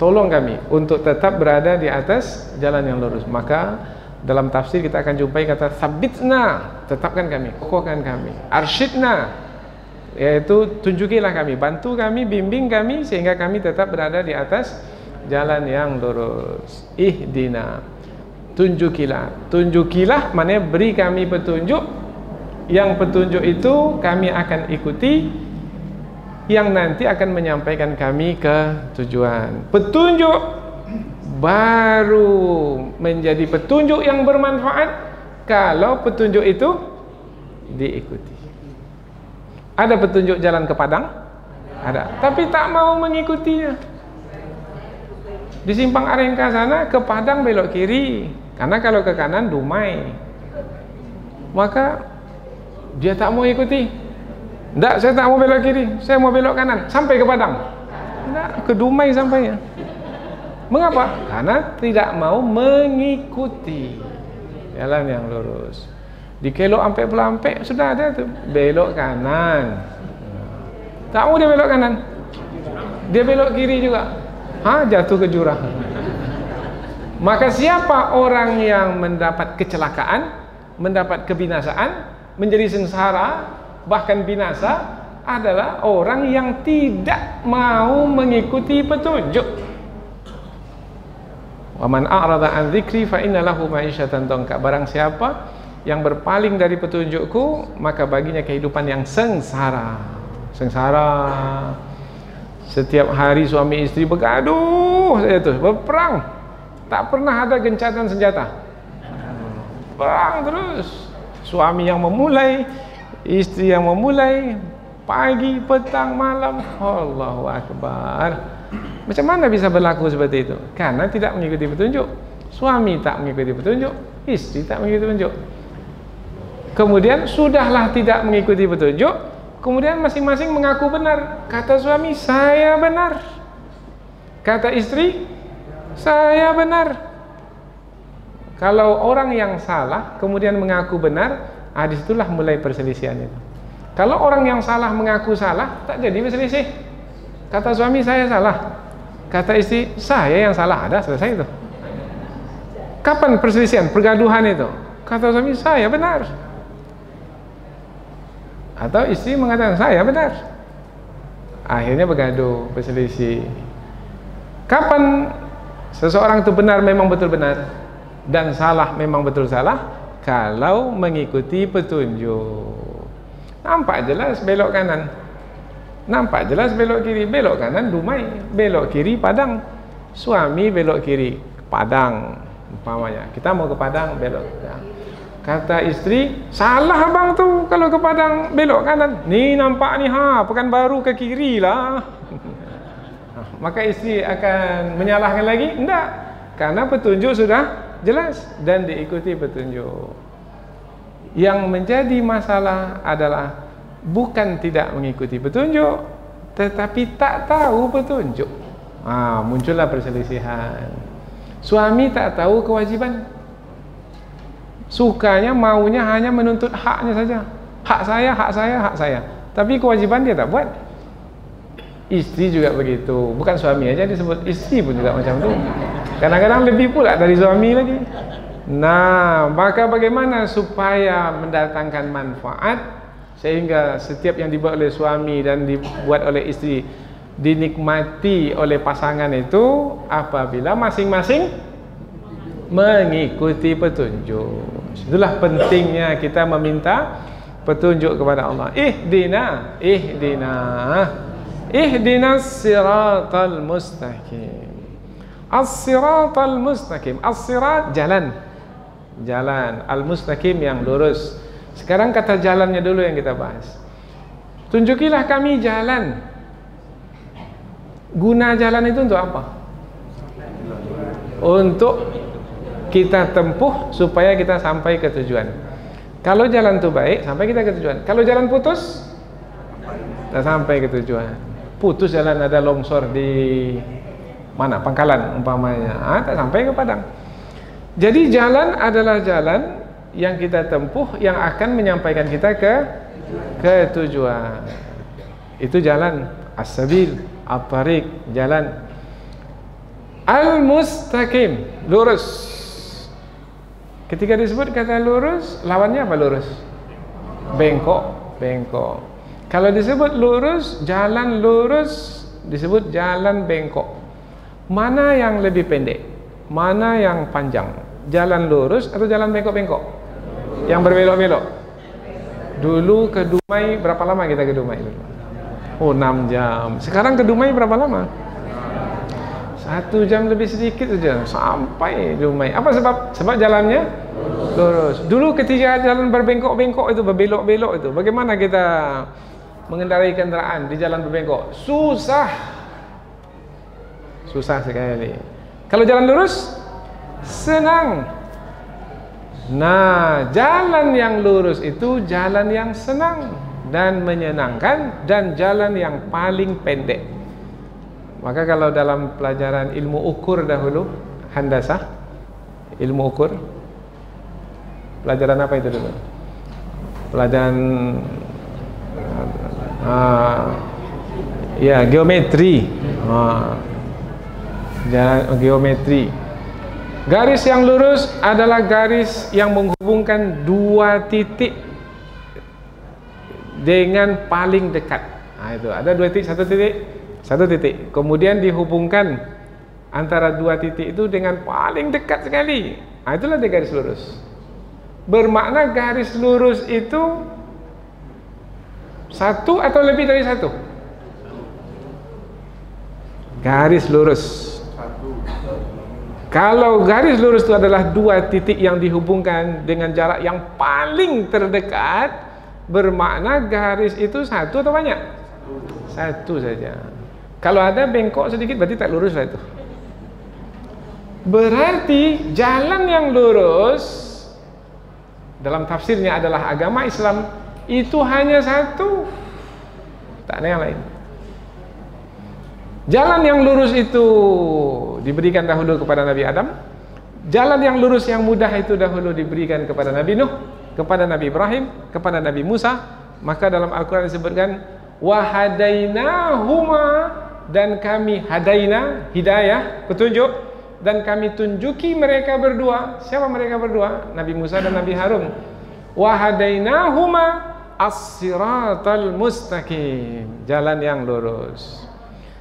tolong kami untuk tetap berada di atas jalan yang lurus. Maka dalam tafsir kita akan jumpai kata sabitna, tetapkan kami, kokohkan kami. Arsyidna, yaitu tunjukilah kami, bantu kami, bimbing kami sehingga kami tetap berada di atas jalan yang lurus. Ihdina, tunjukilah. Tunjukilah maknanya beri kami petunjuk Yang petunjuk itu kami akan ikuti, yang nanti akan menyampaikan kami ke tujuan. Petunjuk baru menjadi petunjuk yang bermanfaat kalau petunjuk itu diikuti. Ada petunjuk jalan ke Padang? Ada, tapi tak mau mengikutinya. Di Simpang Arengka sana ke Padang belok kiri, karena kalau ke kanan Dumai. Maka dia tak mau ikuti. Tidak, saya tak mau belok kiri, saya mau belok kanan sampai ke Padang. Tidak, ke Dumai sampainya. Mengapa? Karena tidak mau mengikuti jalan yang lurus. Dikelok sampai pelampek sudah ada tuh, belok kanan. Tak mau dia belok kanan, dia belok kiri juga. Jatuh ke jurang. Maka siapa orang yang mendapat kecelakaan, mendapat kebinasaan, menjadi sengsara, bahkan binasa, adalah orang yang tidak mau mengikuti petunjuk. Wa man a'rada an dzikri fa inna lahu ma'isyatan dhanka. Barang siapa yang berpaling dari petunjukku, maka baginya kehidupan yang sengsara. Sengsara. Setiap hari suami istri bergaduh saja tuh, berperang. Tak pernah ada gencatan senjata. Perang terus. Suami yang memulai, istri yang memulai, pagi, petang, malam. Allahu Akbar. Macam mana bisa berlaku seperti itu? Karena tidak mengikuti petunjuk. Suami tak mengikuti petunjuk, istri tak mengikuti petunjuk. Kemudian sudahlah tidak mengikuti petunjuk, kemudian masing-masing mengaku benar. Kata suami, saya benar. Kata istri, saya benar. Kalau orang yang salah kemudian mengaku benar, disitulah mulai perselisihan itu. Kalau orang yang salah mengaku salah, tak jadi berselisih. Kata suami, saya salah. Kata istri, saya yang salah. Ada, selesai itu. Kapan perselisihan, pergaduhan itu? Kata suami, saya benar. Atau istri mengatakan, saya benar. Akhirnya bergaduh, berselisih. Kapan seseorang itu benar memang betul benar, dan salah memang betul salah? Kalau mengikuti petunjuk. Nampak jelas belok kanan, nampak jelas belok kiri. Belok kanan Dumai, belok kiri Padang. Suami belok kiri Padang umpamanya, kita mau ke Padang, belok. Kata istri, salah abang tuh kalau ke Padang belok kanan. Ni nampak ni, Pekanbaru ke kiri lah. Maka istri akan menyalahkan lagi? Tidak, karena petunjuk sudah jelas dan diikuti petunjuk. Yang menjadi masalah adalah bukan tidak mengikuti petunjuk, tetapi tak tahu petunjuk. Muncullah perselisihan. Suami tak tahu kewajiban, sukanya maunya hanya menuntut haknya saja. Hak saya, hak saya, hak saya. Tapi kewajiban dia tak buat. Istri juga begitu. Bukan suami aja disebut, istri pun juga macam itu. Kadang-kadang lebih pula dari suami lagi. Nah, maka bagaimana supaya mendatangkan manfaat sehingga setiap yang dibuat oleh suami dan dibuat oleh istri dinikmati oleh pasangan itu apabila masing-masing mengikuti petunjuk. Itulah pentingnya kita meminta petunjuk kepada Allah. Ihdinas siratal mustaqim. As-siratal mustaqim. As-sirat jalan. Jalan. Al-mustaqim yang lurus. Sekarang kata jalannya dulu yang kita bahas. Tunjukilah kami jalan. Guna jalan itu untuk apa? Untuk kita tempuh supaya kita sampai ke tujuan. Kalau jalan itu baik, sampai kita ke tujuan. Kalau jalan putus, tak sampai ke tujuan. Putus jalan, ada longsor di mana, Pangkalan umpamanya, tak sampai ke Padang. Jadi jalan adalah jalan yang kita tempuh yang akan menyampaikan kita ke tujuan. Itu jalan as-sabil, at-tariq, jalan. Al-mustaqim, lurus. Ketika disebut kata lurus, lawannya apa lurus? Bengkok, bengkok. Kalau disebut lurus, jalan lurus, disebut jalan bengkok. Mana yang lebih pendek? Mana yang panjang? Jalan lurus atau jalan bengkok-bengkok? Yang berbelok-belok? Dulu ke Dumai berapa lama kita ke Dumai dulu? Oh, 6 jam. Sekarang ke Dumai berapa lama? 1 jam lebih sedikit saja sampai Dumai. Apa sebab? Sebab jalannya lurus. Dulu ketika jalan berbengkok-bengkok itu, berbelok-belok itu, bagaimana kita mengendarai kendaraan di jalan berbengkok? Susah sekali. Kalau jalan lurus, senang. Nah, jalan yang lurus itu jalan yang senang dan menyenangkan, dan jalan yang paling pendek. Maka kalau dalam pelajaran ilmu ukur dahulu, handasah, ilmu ukur, pelajaran apa itu dulu? Pelajaran ya, geometri. Geometri. Garis yang lurus adalah garis yang menghubungkan 2 titik dengan paling dekat. Nah, itu ada 2 titik, 1 titik. Kemudian dihubungkan antara 2 titik itu dengan paling dekat sekali. Nah, itulah dia garis lurus. Bermakna garis lurus itu 1 atau lebih dari 1? Garis lurus. Kalau garis lurus itu adalah 2 titik yang dihubungkan dengan jarak yang paling terdekat, bermakna garis itu 1 atau banyak? 1 saja. Kalau ada bengkok sedikit berarti tak lurus lah itu. Berarti jalan yang lurus dalam tafsirnya adalah agama Islam itu hanya 1, tak ada yang lain. Jalan yang lurus itu diberikan dahulu kepada Nabi Adam. Jalan yang lurus yang mudah itu dahulu diberikan kepada Nabi Nuh, kepada Nabi Ibrahim, kepada Nabi Musa. Maka dalam Al-Quran disebutkan wahadainahuma, dan kami hadaina, hidayah, petunjuk, dan kami tunjuki mereka berdua. Siapa mereka berdua? Nabi Musa dan Nabi Harun. Wahadainahuma as-siratal mustaqim, jalan yang lurus.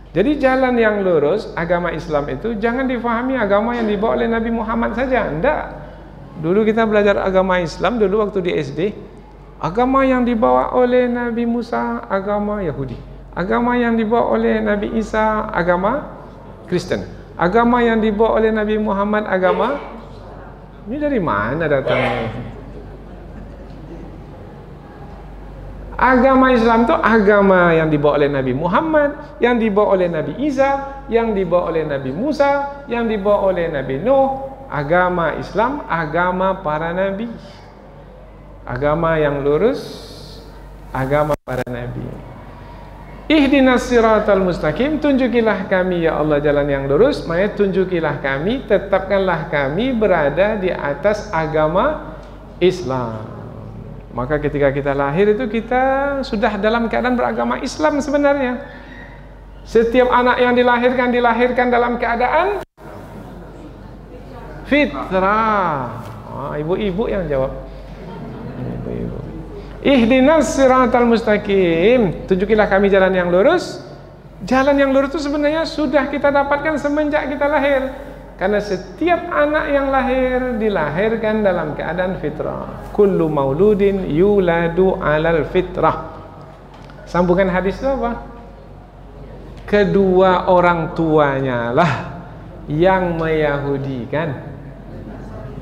Jadi jalan yang lurus agama Islam itu jangan difahami agama yang dibawa oleh Nabi Muhammad saja. Tidak. Dulu kita belajar agama Islam dulu waktu di SD. Agama yang dibawa oleh Nabi Musa agama Yahudi. Agama yang dibawa oleh Nabi Isa agama Kristen. Agama yang dibawa oleh Nabi Muhammad agama, ini dari mana datangnya? Agama Islam itu agama yang dibawa oleh Nabi Muhammad, yang dibawa oleh Nabi Isa, yang dibawa oleh Nabi Musa, yang dibawa oleh Nabi Nuh. Agama Islam, agama para nabi. Agama yang lurus, agama para nabi. Ihdinas siratal mustaqim, tunjukilah kami ya Allah jalan yang lurus. Maksudnya tunjukilah kami, tetapkanlah kami berada di atas agama Islam. Maka ketika kita lahir itu kita sudah dalam keadaan beragama Islam sebenarnya. Setiap anak yang dilahirkan dalam keadaan fitrah. Ibu-ibu yang jawab. Ibu-ibu. Ihdinas siratal mustaqim, tunjukilah kami jalan yang lurus. Jalan yang lurus itu sebenarnya sudah kita dapatkan semenjak kita lahir. Karena setiap anak yang lahir dilahirkan dalam keadaan fitrah. Kullu mauludin yuladu alal fitrah. Sambungan hadis itu apa? Kedua orang tuanya lah yang meyahudikan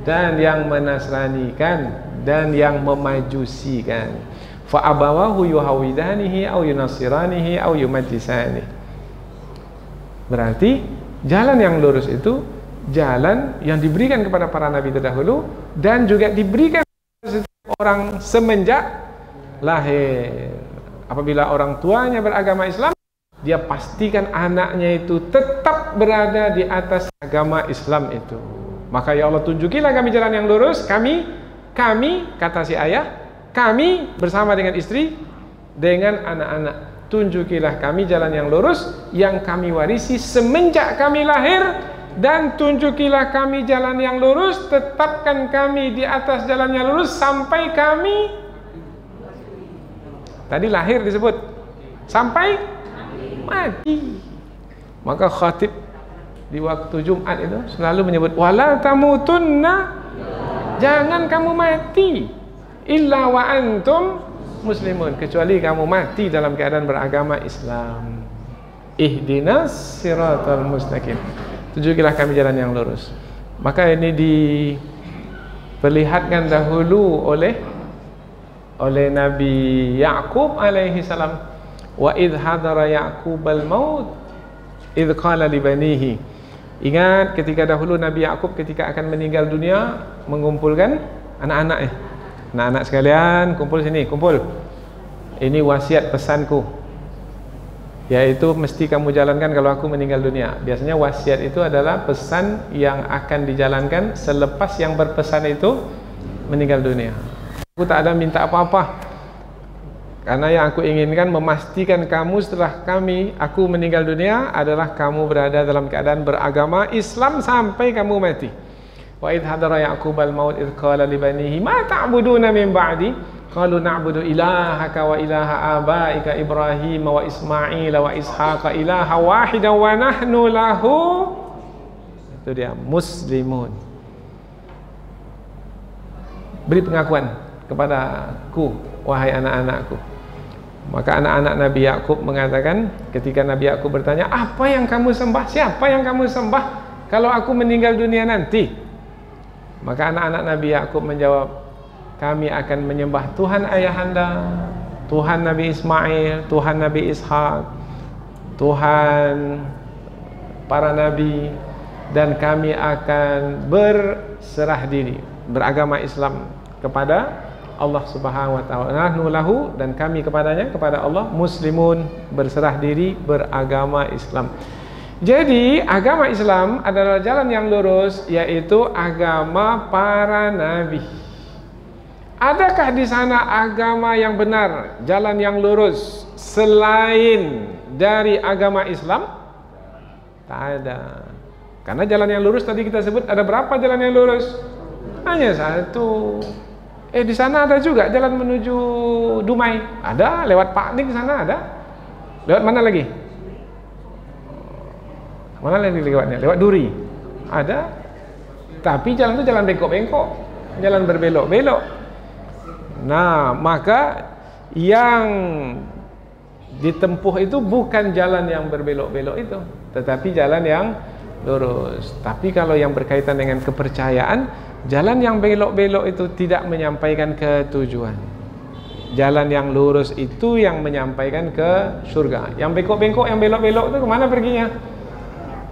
dan yang menasranikan dan yang memajusikan. Fa abawahu yuhawidanihi au yunasiranihi au yumajjisanihi. Berarti jalan yang lurus itu jalan yang diberikan kepada para nabi terdahulu dan juga diberikan kepada setiap orang semenjak lahir. Apabila orang tuanya beragama Islam, dia pastikan anaknya itu tetap berada di atas agama Islam itu. Maka ya Allah, tunjukilah kami jalan yang lurus. Kami kata si ayah, kami bersama dengan istri, dengan anak-anak, tunjukilah kami jalan yang lurus yang kami warisi semenjak kami lahir. Dan tunjukilah kami jalan yang lurus, tetapkan kami di atas jalan yang lurus sampai kami tadi lahir disebut sampai mati. Maka khatib di waktu Jumat itu selalu menyebut wala tamutunna, jangan kamu mati illa wa antum muslimun, kecuali kamu mati dalam keadaan beragama Islam. Ihdinas siratal mustaqim, tunjukilah kami jalan yang lurus. Maka ini diperlihatkan dahulu oleh Nabi Ya'qub alaihi salam. Wa idh hadara Ya'qubal maut idh qala li banihi. Ingat ketika dahulu Nabi Ya'qub ketika akan meninggal dunia mengumpulkan anak-anaknya. Anak-anak sekalian, kumpul sini, kumpul. Ini wasiat pesanku, yaitu mesti kamu jalankan kalau aku meninggal dunia. Biasanya wasiat itu adalah pesan yang akan dijalankan selepas yang berpesan itu meninggal dunia. Aku tak ada minta apa-apa, karena yang aku inginkan memastikan kamu setelah aku meninggal dunia adalah kamu berada dalam keadaan beragama Islam sampai kamu mati. Wa idh hadara Ya'qubal maut idh qala li banihi ma ta'buduna min ba'di qalu na'budu ilahaka wa ilaha abaika Ibrahim wa Ismail wa Ishaqa ilaha wahidan wa nahnu lahu, itu dia, muslimun. Beri pengakuan kepadaku wahai anak-anakku. Maka anak-anak Nabi Ya'qub mengatakan, ketika Nabi Ya'qub bertanya, apa yang kamu sembah? Siapa yang kamu sembah kalau aku meninggal dunia nanti? Maka anak-anak Nabi Ya'qub menjawab, kami akan menyembah Tuhan ayahanda, Tuhan Nabi Ismail, Tuhan Nabi Ishak, Tuhan para nabi, dan kami akan berserah diri, beragama Islam kepada Allah Subhanahu wa taala. Nahnu lahu, dan kami kepadanya, kepada Allah, muslimun, berserah diri, beragama Islam. Jadi agama Islam adalah jalan yang lurus, yaitu agama para nabi. Adakah di sana agama yang benar, jalan yang lurus selain dari agama Islam? Tak ada. Karena jalan yang lurus tadi kita sebut ada berapa jalan yang lurus? Hanya satu. Di sana ada juga jalan menuju Dumai. Ada, lewat Paknik sana ada. Lewat mana lagi? Mana lagi lewatnya? Lewat Duri. Ada. Tapi jalan itu jalan bengkok-bengkok, jalan berbelok-belok. Nah, maka yang ditempuh itu bukan jalan yang berbelok-belok itu, tetapi jalan yang lurus. Tapi kalau yang berkaitan dengan kepercayaan, jalan yang belok-belok itu tidak menyampaikan ke tujuan. Jalan yang lurus itu yang menyampaikan ke surga. Yang bengkok-bengkok, yang belok-belok itu kemana perginya?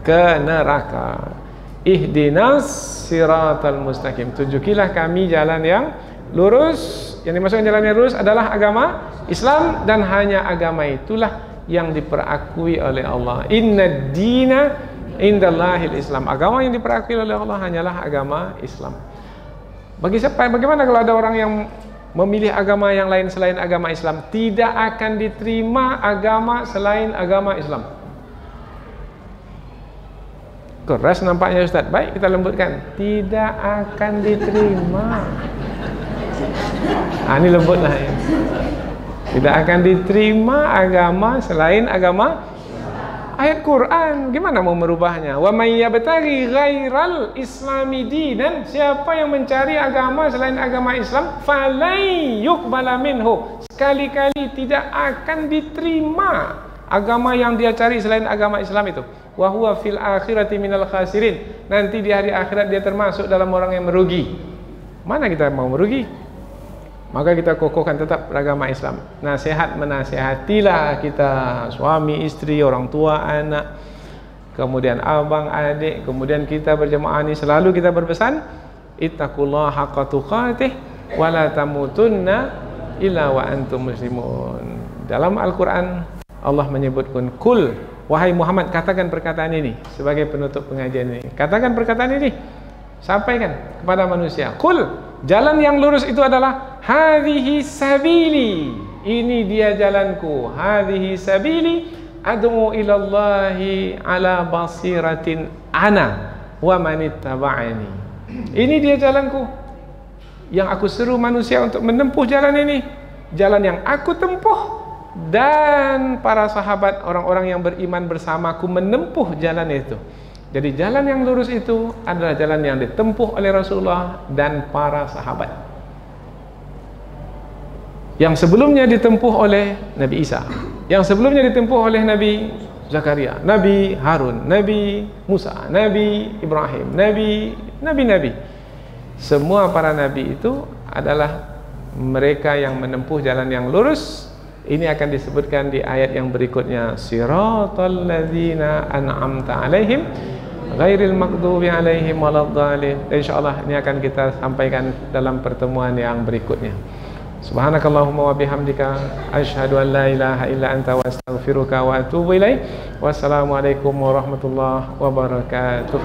Ke neraka. Ihdinas siratal mustaqim, tunjukilah kami jalan yang lurus. Yang dimaksudkan jalan yang lurus adalah agama Islam, dan hanya agama itulah yang diperakui oleh Allah. Inna dina indallahil Islam. Agama yang diperakui oleh Allah hanyalah agama Islam. Bagaimana kalau ada orang yang memilih agama yang lain selain agama Islam? Tidak akan diterima agama selain agama Islam. Keras nampaknya Ustaz. Baik, kita lembutkan. Tidak akan diterima. Ini lembutlah ya. Tidak akan diterima agama selain agama ayat Quran. Gimana mau merubahnya? Wa may yabtaghi ghairal islami dinan, siapa yang mencari agama selain agama Islam, falai yuqbala minhu, sekali-kali tidak akan diterima agama yang dia cari selain agama Islam itu. Wa huwa fil akhirati minal khasirin, nanti di hari akhirat dia termasuk dalam orang yang merugi. Mana kita mau merugi? Maka kita kokohkan tetap beragama Islam. Nasihat menasihatilah kita, suami, istri, orang tua, anak, kemudian abang, adik, kemudian kita berjemaah ini selalu kita berpesan, ittaqullaha haqqa tuqatih wa la tamutunna illa wa antum muslimun. Dalam Al-Quran Allah menyebutkan, kul, wahai Muhammad, katakan perkataan ini sebagai penutup pengajian ini. Katakan perkataan ini, sampaikan kepada manusia. Kul, jalan yang lurus itu adalah hadhihi sabili, ini dia jalanku. Hadhihi sabili ad'u ilallahi ala basiratin ana wa manittaba'ani. Ini dia jalanku yang aku seru manusia untuk menempuh jalan ini, jalan yang aku tempuh dan para sahabat, orang-orang yang beriman bersamaku menempuh jalan itu. Jadi jalan yang lurus itu adalah jalan yang ditempuh oleh Rasulullah dan para sahabat. Yang sebelumnya ditempuh oleh Nabi Isa, yang sebelumnya ditempuh oleh Nabi Zakaria, Nabi Harun, Nabi Musa, Nabi Ibrahim, Nabi. Semua para nabi itu adalah mereka yang menempuh jalan yang lurus. Ini akan disebutkan di ayat yang berikutnya, siratal ladzina an'amta alaihim ghairil maghdubi alaihim waladdallin. Insyaallah ini akan kita sampaikan dalam pertemuan yang berikutnya. Subhanakallahumma wa bihamdika asyhadu an la ilaha illa anta wa astaghfiruka wa atubu ilaik. Wassalamualaikum warahmatullahi wabarakatuh.